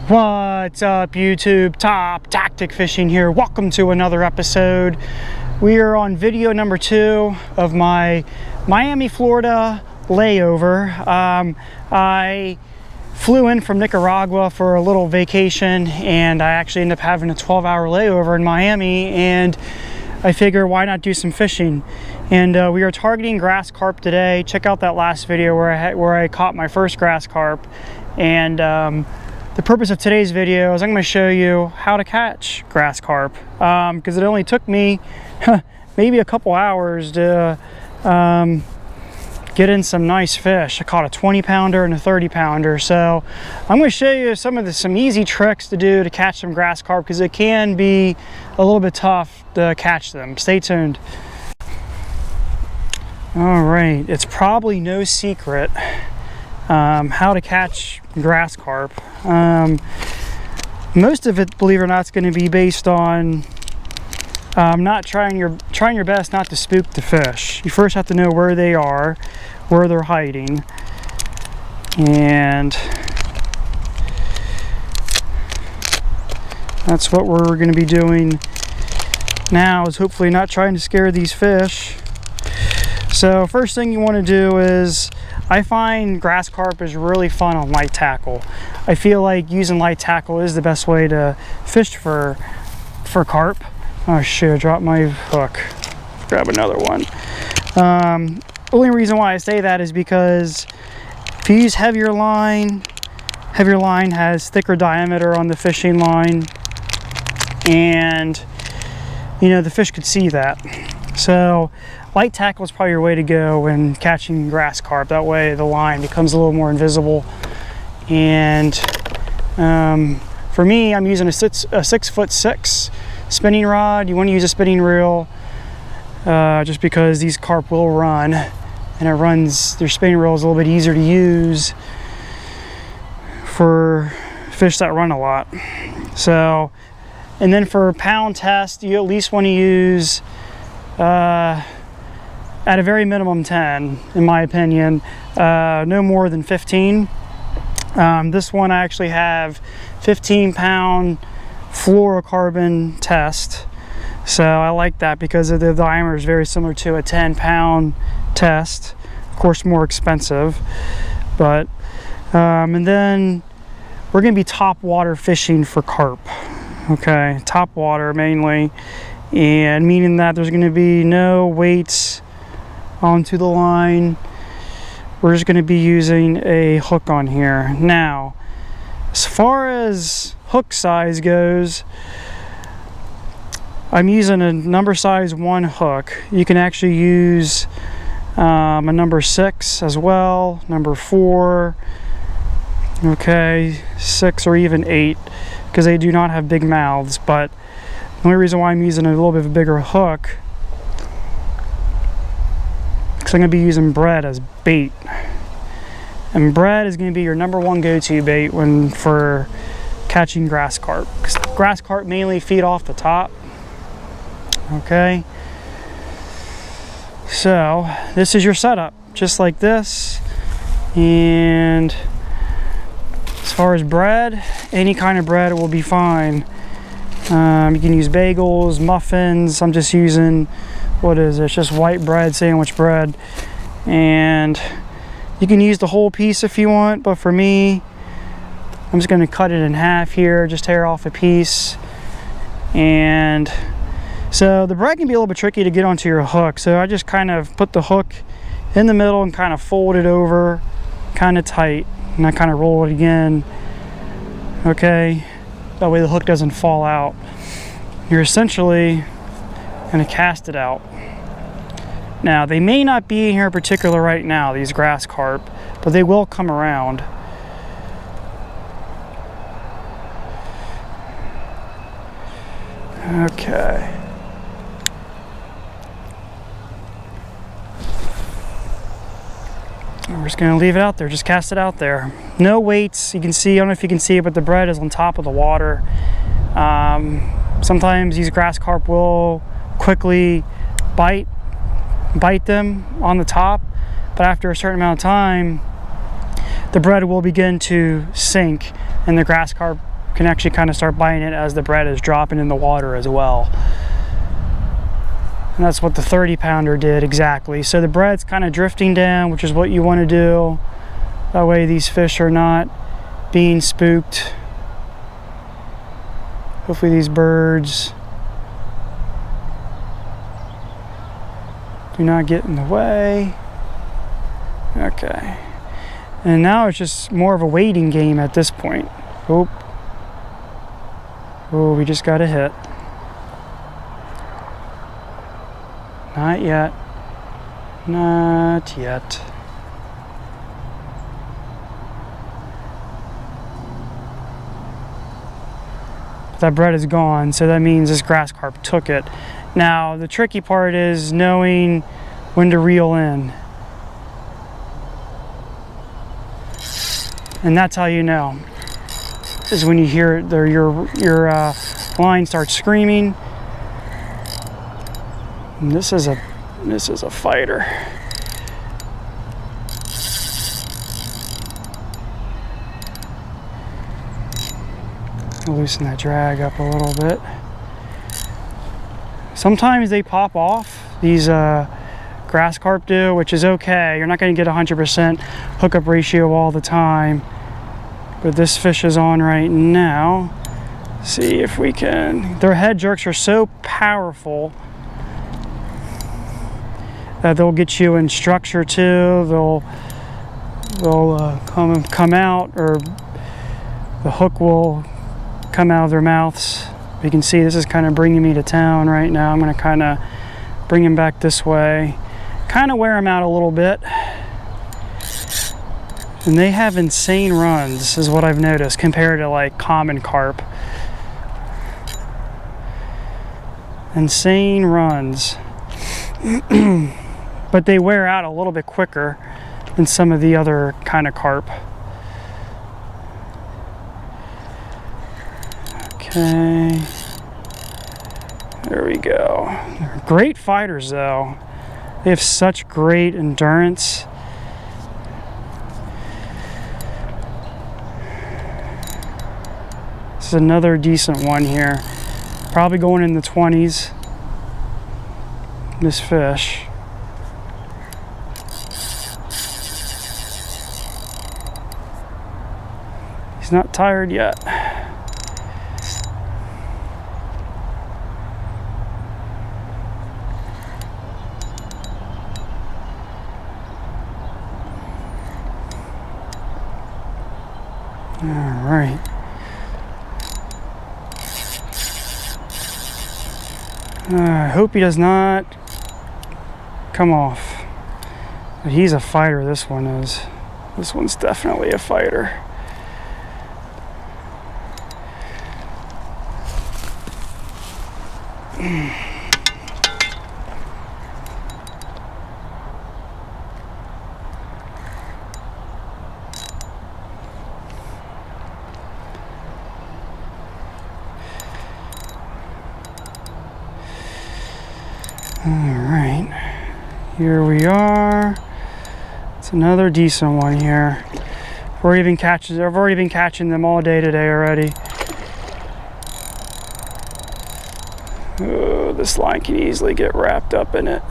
What's up, YouTube? Top Tactic Fishing here. Welcome to another episode. We are on video number 2 of my Miami, Florida layover. I flew in from Nicaragua for a little vacation, and I actually ended up having a 12-hour layover in Miami, and I figure why not do some fishing. And we are targeting grass carp today. Check out that last video where I caught my first grass carp. And the purpose of today's video is I'm going to show you how to catch grass carp, because it only took me maybe a couple hours to get in some nice fish. I caught a 20-pounder and a 30-pounder. So I'm going to show you some easy tricks to do to catch some grass carp, because it can be a little bit tough to catch them. Stay tuned. All right, it's probably no secret how to catch grass carp. Most of it, believe it or not, is going to be based on not trying your best not to spook the fish. You first have to know where they are, where they're hiding, and that's what we're going to be doing now, is hopefully not trying to scare these fish. So first thing you want to do is, I find grass carp is really fun on light tackle. I feel like using light tackle is the best way to fish for carp. Oh shoot, I dropped my hook. Grab another one. Only reason why I say that is because if you use heavier line has thicker diameter on the fishing line, and you know, the fish could see that. So light tackle is probably your way to go when catching grass carp. That way the line becomes a little more invisible. And for me, I'm using a 6'6" spinning rod. You want to use a spinning reel just because these carp will run, and their spinning reel is a little bit easier to use for fish that run a lot. So, and then for a pound test, you at least want to use at a very minimum 10, in my opinion, no more than 15. This one I actually have 15-pound fluorocarbon test, so I like that because the diameter is very similar to a 10-pound test. Of course, more expensive, but and then we're going to be top water fishing for carp. Okay, top water mainly, and meaning that there's going to be no weights onto the line. We're just going to be using a hook on here. Now, as far as hook size goes, I'm using a number size 1 hook. You can actually use a number 6 as well, number 4, okay, 6 or even 8, because they do not have big mouths. But the only reason why I'm using a little bit of a bigger hook, I'm going to be using bread as bait, and bread is going to be your number 1 go-to bait for catching grass carp. Grass carp mainly feed off the top. Okay, so this is your setup, just like this. And as far as bread, any kind of bread will be fine. You can use bagels, muffins. I'm just using, what is it? It's just white bread, sandwich bread. And you can use the whole piece if you want, but for me, I'm just going to cut it in half here, just tear off a piece. And so the bread can be a little bit tricky to get onto your hook, so I just kind of put the hook in the middle and kind of fold it over kind of tight, and I kind of roll it again. Okay, that way the hook doesn't fall out. You're essentially going to cast it out. Now, they may not be in here in particular right now, these grass carp, but they will come around. Okay. We're just going to leave it out there, just cast it out there. No weights. You can see, I don't know if you can see it, but the bread is on top of the water. Sometimes these grass carp will quickly bite them on the top, but after a certain amount of time, the bread will begin to sink and the grass carp can actually kind of start biting it as the bread is dropping in the water as well. And that's what the 30-pounder did exactly. So the bread's kind of drifting down, which is what you want to do. That way these fish are not being spooked. Hopefully these birds do not get in the way. Okay. And now it's just more of a waiting game at this point. Oh, we just got a hit. Not yet. Not yet. That bread is gone, so that means this grass carp took it. Now, the tricky part is knowing when to reel in. And that's how you know, is when you hear your line starts screaming. And this is a fighter. I'll loosen that drag up a little bit. Sometimes they pop off, these grass carp do, which is okay. You're not going to get 100% hookup ratio all the time. But this fish is on right now. See if we can. Their head jerks are so powerful that they'll get you in structure too. They'll come out, or the hook will come out of their mouths. You can see this is kind of bringing me to town right now. I'm going to kind of bring him back this way, kind of wear him out a little bit. And they have insane runs, is what I've noticed, compared to like common carp. Insane runs. But they wear out a little bit quicker than some of the other kind of carp. Okay. There we go. They're great fighters though. They have such great endurance. This is another decent one here. Probably going in the 20s. This fish. He's not tired yet. All right. I hope he does not come off. But he's a fighter, this one is. This one's definitely a fighter. Alright, here we are. It's another decent one here. I've already been catching them all day today already. Oh, this line can easily get wrapped up in it.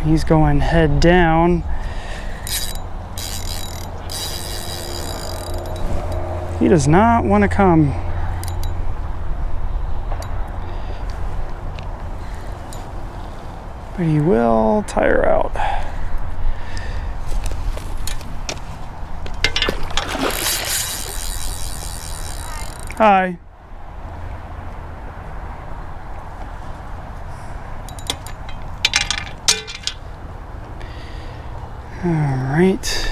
He's going head down. He does not want to come. But he will tire out. Hi. All right.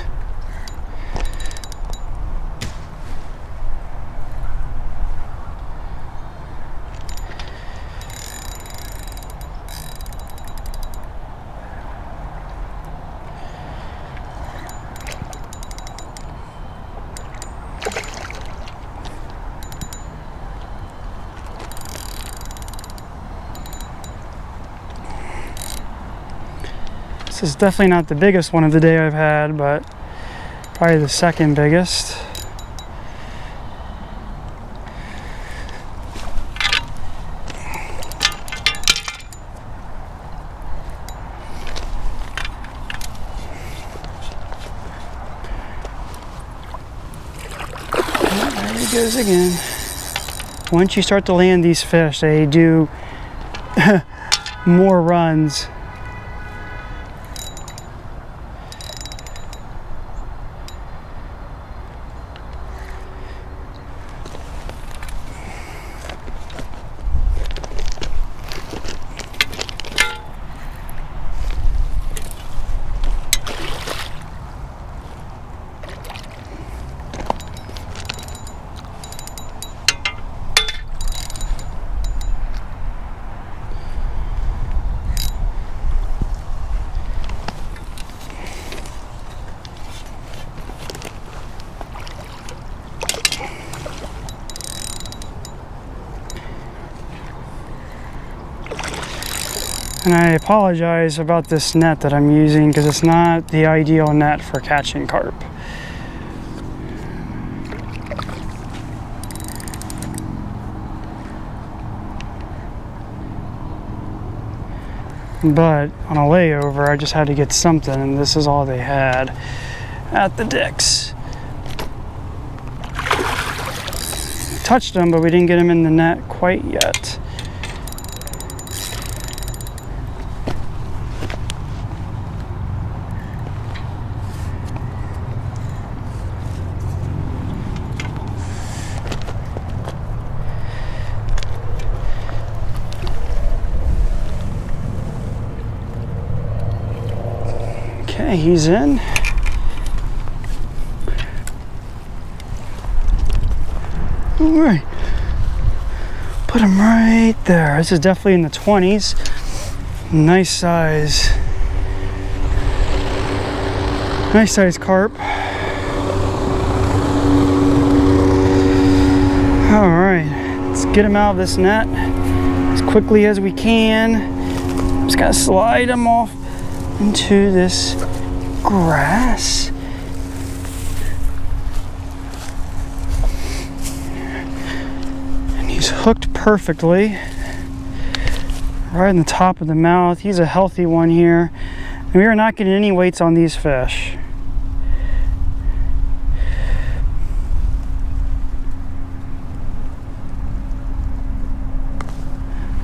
This is definitely not the biggest one of the day I've had, but probably the second biggest. There he goes again. Once you start to land these fish, they do more runs. And I apologize about this net that I'm using because it's not the ideal net for catching carp. But on a layover, I just had to get something, and this is all they had at the Dick's. Touched them, but we didn't get them in the net quite yet. Okay, he's in. All right, put him right there. This is definitely in the 20s. Nice size. Nice size carp. All right, let's get him out of this net as quickly as we can. Just gotta slide him off into this grass. And he's hooked perfectly right in the top of the mouth. He's a healthy one here, and we are not getting any weights on these fish.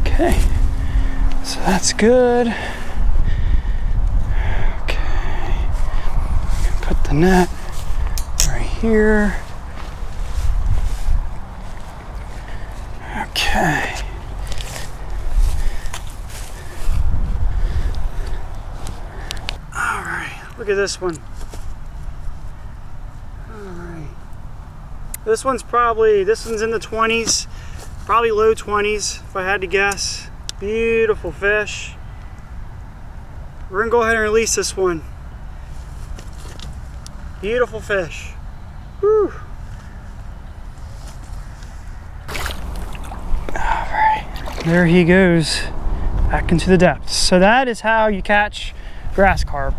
Okay, so that's good. The net right here. Okay. All right, look at this one. All right. This one's in the 20s, probably low 20s if I had to guess. Beautiful fish. We're gonna go ahead and release this one. Beautiful fish. Whew. All right, there he goes back into the depths. So that is how you catch grass carp.